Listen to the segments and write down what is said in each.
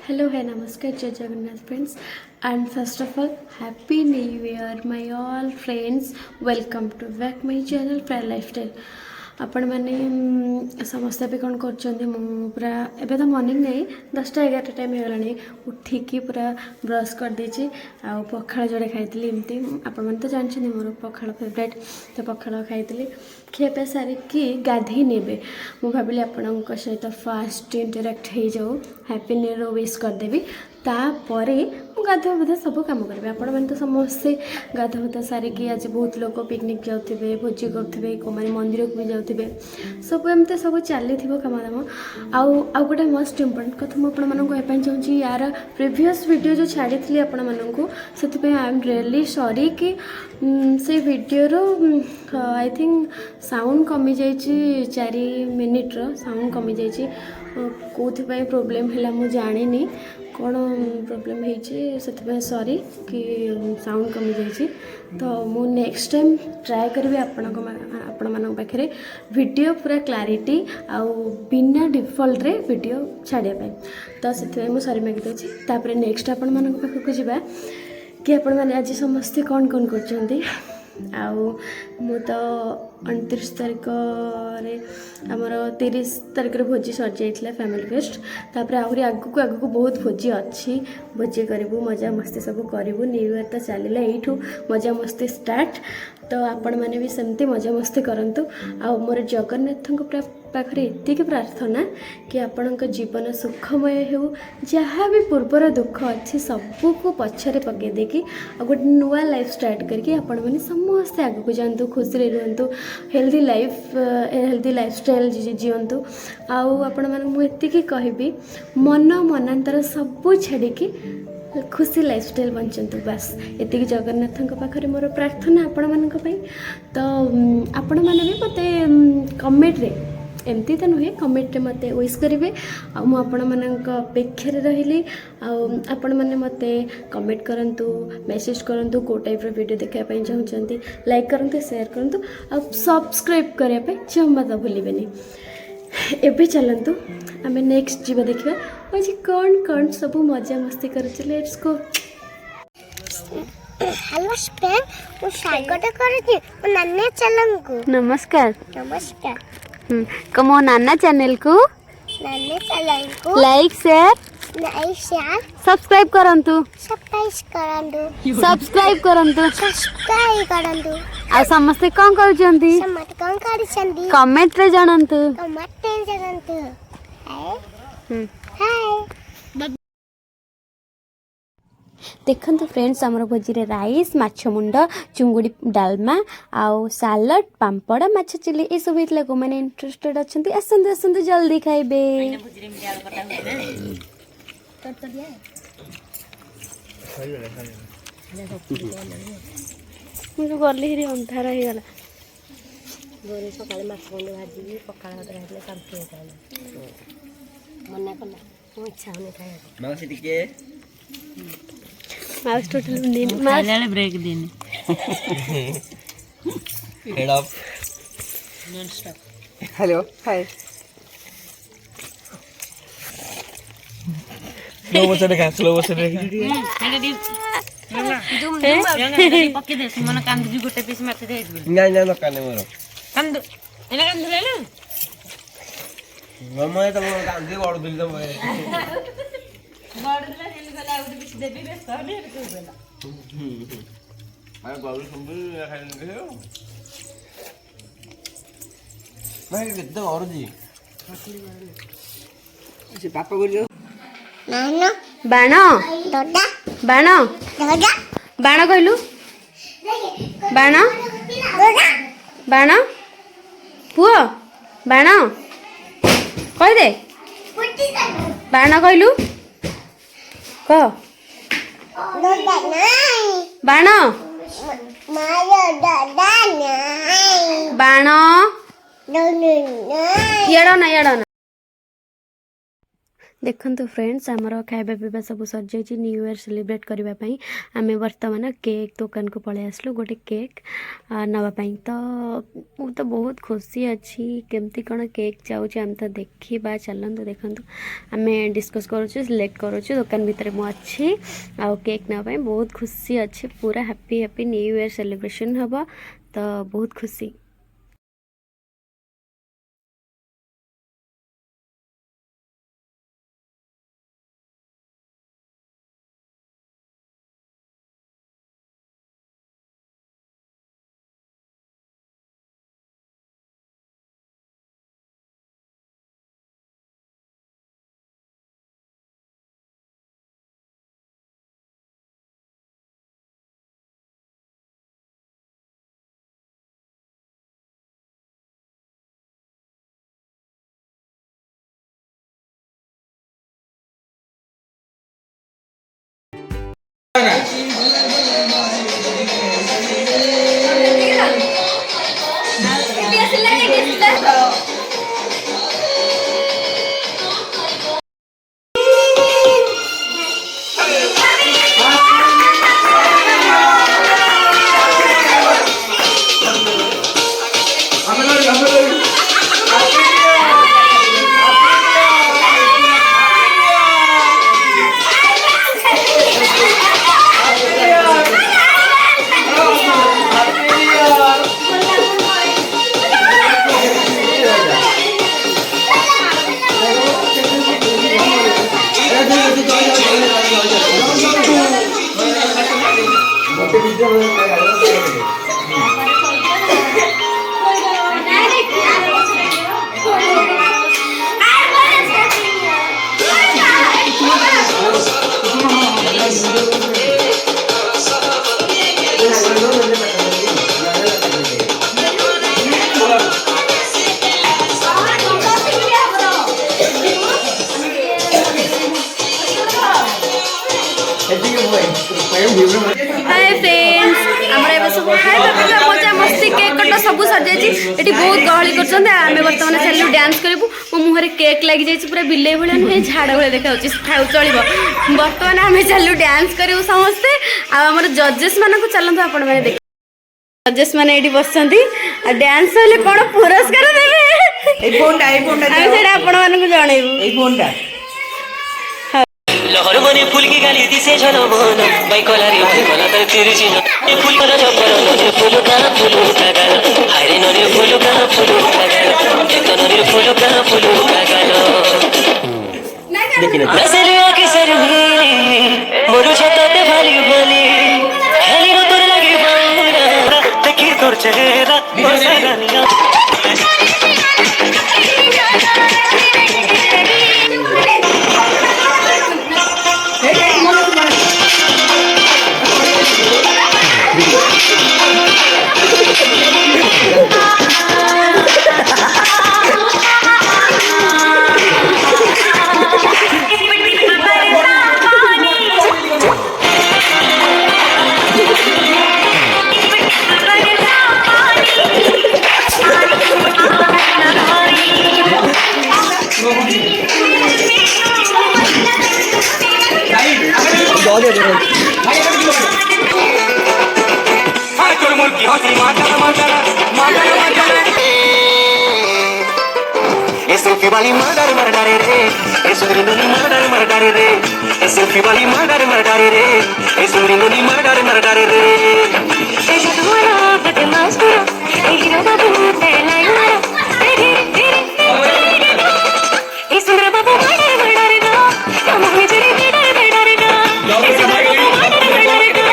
Hello, hi, namaskar, Jai Jagannath friends, and first of all, Happy New Year, my all friends. Welcome to back my channel, Prayer Lifestyle. आपण मैंने समस्ते भी कौन कर पूरा एवं तो मॉर्निंग नहीं 10टा 11टा टाइम होगा उठिकी पूरा ब्रश कर देची आ पखाड़ जोड़े खाई एमती आपण मैंने तो जानते मोर पखाड़ फेवरेट तो पखाड़ खाई खियापा सारिकी गाधे नेबे मु भाविली आपण सहित फास्ट इंटराक्ट हो जाऊ हैप्पी न्यू ईयर विश करदेवी तापरे गाधुआ बुधा सब कम करेंगे आपण मैंने तो समस्ते गाधुआ बुधा सारिकी आज बहुत लोग पिकनिक जाऊे भोजी करेंगे कौन मंदिर को भी जाऊे सब एमती सब चली कम दाम आउ गोटे मोस्ट इम्पोर्टाट कथा मुझे कहना चाहूँगी यार प्रीवियस वीडियो जो छाड़ी थी आपण मानू से आई एम रियली सॉरी कि से वीडियोर आई थिंक साउंड कमी जाइए 4 मिनिट्र साउंड कमी जाइए कौन प्रोब्लेम है मुझे जानी कौन प्रोब्लेम है सॉरी कि साउंड कमी जाइए तो मु नेक्स्ट टाइम ट्राए करी आपण मान पाखे वीडियो पूरा क्लारिटी आउ बिना डिफॉल्ट रे वीडियो छाड़िया तो से मुझे सॉरी मागी दूसरी नेक्स्ट आपण मान पाखक जावा कि आपण मैंने आज समस्ते कौन कौन कर मु तो 29 तारिख आमर 30 तारिख भोजी सर जाइए फैमिली फेस्ट तापर आहरी आगू आगू बहुत भोजी अच्छी भोजी करूँ मजा मस्ती सब करूँ न्यू ईयर तो चलला यू मजा मस्ती स्टार्ट तो आपण मैंने भी सेमती मजा मस्ती करूँ आ मोर जगन्नाथ पाखे एतिक प्रार्थना कि आपण जीवन सुखमय हो जहाँ भी पूर्वर दुख अच्छी सबको पछरे पकई देकी आ गोटे नुआ लाइफ स्टार्ट करके आपण मैंने समस्ते आगू जातु खुशी रुहतु हेल्दी लाइफ स्टाइल जीवंतु आपण मुझे कहबी मन मनांतर सब छाड़ी खुशी लाइफ स्टाइल बंचतु बस एति जगन्नाथ पाखे मोर प्रार्थना आपण मान तो आपण मैंने भी मत कमेंट रे एमती तो नुहे कमेंट मत विश करेंगे आपेक्षार रही आपण मैंने मत कमेंट करूँ मेसेज करूँ कौ टाइप वीडियो देखापी चाहते लाइक करूँ शेयर करूँ आ सब्सक्राइब करने जमा तो भूलें एवं चलतु आम नेक्स्ट जीवा देखा आज कौन कौन सब मजा मस्ती कर लेट्स गो। हेलो फ्रेंड वो स्वागत करती नाना चैनल को नमस्कार नमस्कार कमो नाना चैनल को लाइक शेयर सब्सक्राइब करंतु सब्सक्राइब करंतु आ समस्ते कौन करूछंती कमेंट रे जानंतु देखु फ्रेंड्स आमर भोजी रे राइस माछ मुंड चुंगुड़ी डालमा आउ सालड पांपड़ माछ चिली ये सब होता को मैंने इंटरेस्टेड अच्छा आसतु आसतु जल्दी खाइबे मुझे गली अंधार हो गला गोरे सका माछ मुंड भाजी पखाड़ भात खाइले मना कला मो इच्छा होने खाइबा माउसी टिके माउस टोटल नहीं माउस वाले ब्रेक देने head of non stop hello hi slow motion देखा जुम पक्के दे मन कांद जी गोटे पीस माथे दे ना ना न काने मोर कांद एना कांद ले ना मम्मा तो कांद जी गोड़ दिल तो गोड़ दिल हेल गला उठ बिच देबी व्यस्त होने रे को गला मैं गोड़ संभी खाइ ले मैं कितना और जी से पापा को जो नाना बाणो दादा बाणो दादा बाणो कहलु बाणो दादा बाणो पुओ बाणो कह दे बाणो कहलु कह बाणो बाणो याडो ना देखंतु फ्रेंड्स आमर खाଇବା पिबा सब सर जाइए न्यू ईयर सेलिब्रेट करने आम बर्तमान केक दुकान को पलि आसलु गोटे केक नापाई तो मु तो बहुत खुशी अच्छी केमती कौन केक जाऊँच आम तो देखा चलते देखूँ आम डिस्कस करुचे सिलेक्ट करुचे दुकान भितर मुझे आउ केक नापाई बहुत खुशी अच्छी पूरा happy happy new year celebration हम तो बहुत खुशी। हाय फ्रेंड्स आमर ए सब खाଇବା ପିଇବା मजा मस्ती केक कटा सब सजाई ये बहुत गहली कर आम बर्तमान चलू डांस करूँ मो मुहर केक लगी जाइए पूरा बिले भाई नुहे झाड़ भाई देखा चलो बर्तमान आम चलू डांस करूँ समस्ते आम जजेस मान चलते आपण मैंने देख जजेस मैंने ये बस डांस हेल्ले कौन पुरस्कार देवे आपण मानक जनइबू लहर बने फूल की गाली दिसे झल बन बाई कलारी होई गला तर तेरी चिन्ह ए फूल कला जपर नरे फूल का गाल हायरे नरे फूल का गाल एक नरे फूल का गाल नसरे आके सर भेले मोर छतते भाली भाली खाली रो तोर लागे बारा देखी तोर चेहरा मोर सगानिया सेल्फी वाली मर्डर रे ए सुरिंदनी मर्डर रे ए सेल्फी वाली मर्डर रे ए सुरिंदनी मर्डर रे ए जदुरा बदमाश करो ए हीरो बाबू तेलाई मारो धीरे धीरे ए सुंदर बाबू मर्डर गा हम में जरे बेडर गा ए सुंदर बाबू मर्डर गा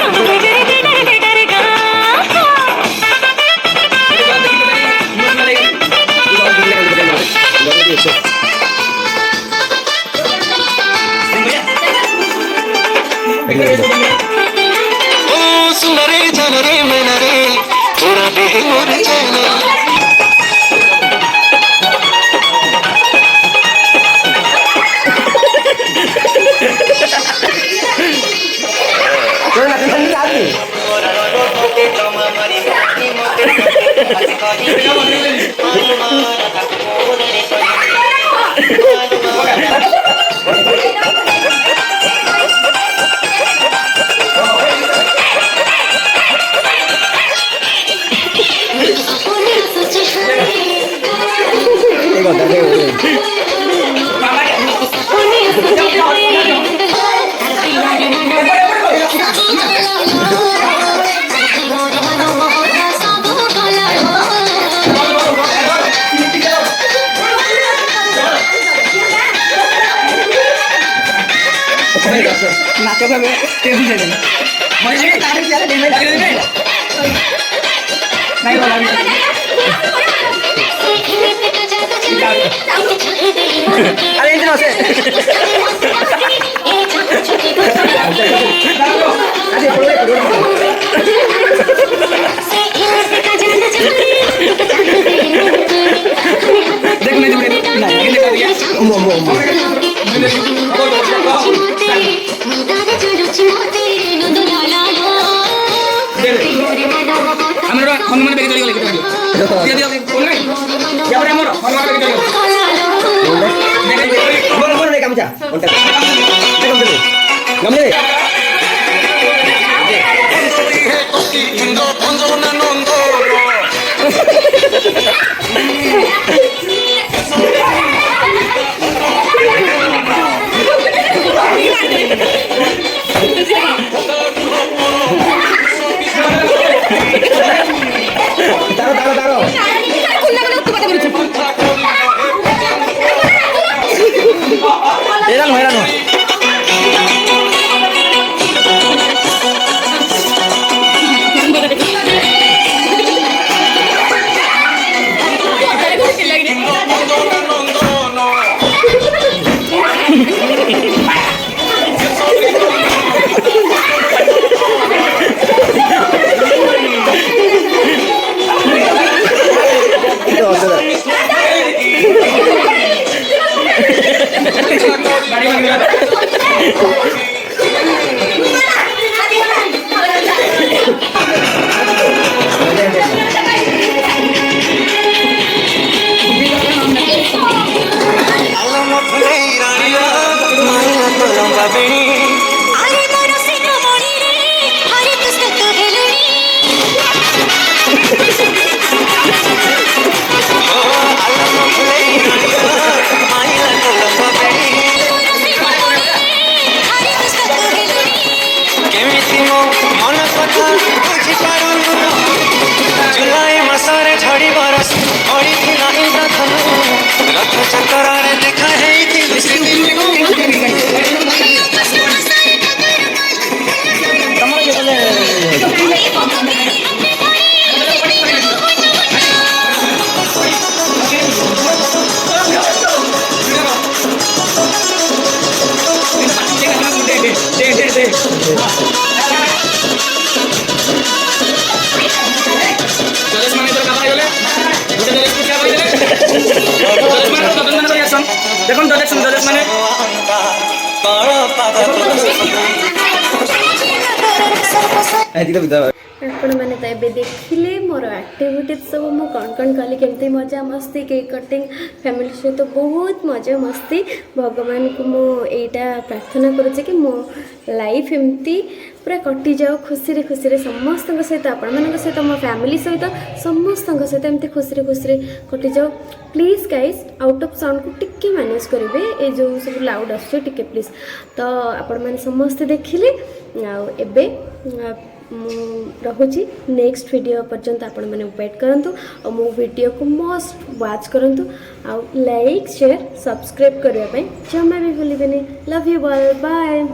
हम में जरे बेडर गा ओ सुंदरे जनरे मनरे पूरा देह मोर चैना नाच को टेबल दे देना मुझे तारीफ ज्यादा देने लगे नहीं बोला अरे इतना से देख मैं नहीं लगा दिया हमरा हनुमान बेगे चली गले दिया दिया बोल नहीं क्या बोले हमर हनुमान बेगे चली गले बोल बोल नहीं काम जा उनका देखो दे गमले तारो हेरान देखो डायरेक्शन माने आपण मैंने तो ये देखिले मोर एक्टिविटीज सब मु कौन कली केमती मजा मस्ती केक कटिंग फैमिली सहित तो बहुत मजा मस्ती भगवान को मु एटा प्रार्थना करुचे कि मो लाइफ एमती पूरा कटि जाओ खुशी खुशी समस्त सहित आपण मान सहित मो फैमिली सहित समस्त सहित एमती खुशी कटि जाओ please guys out of sound को टिके मैनेज करेंगे ये जो सब लाउड आसुचे टिके प्लीज तो आपण मैंने समस्त देखिले एबे रहुची नेक्स्ट वीडियो पर्यंत आपण मैंने वेट करंतु और मो वीडियो को मस्ट वाच करंतु आ लाइक शेयर सब्सक्राइब करबा जमा भी भूलिबेनी लव यू ऑल बाय।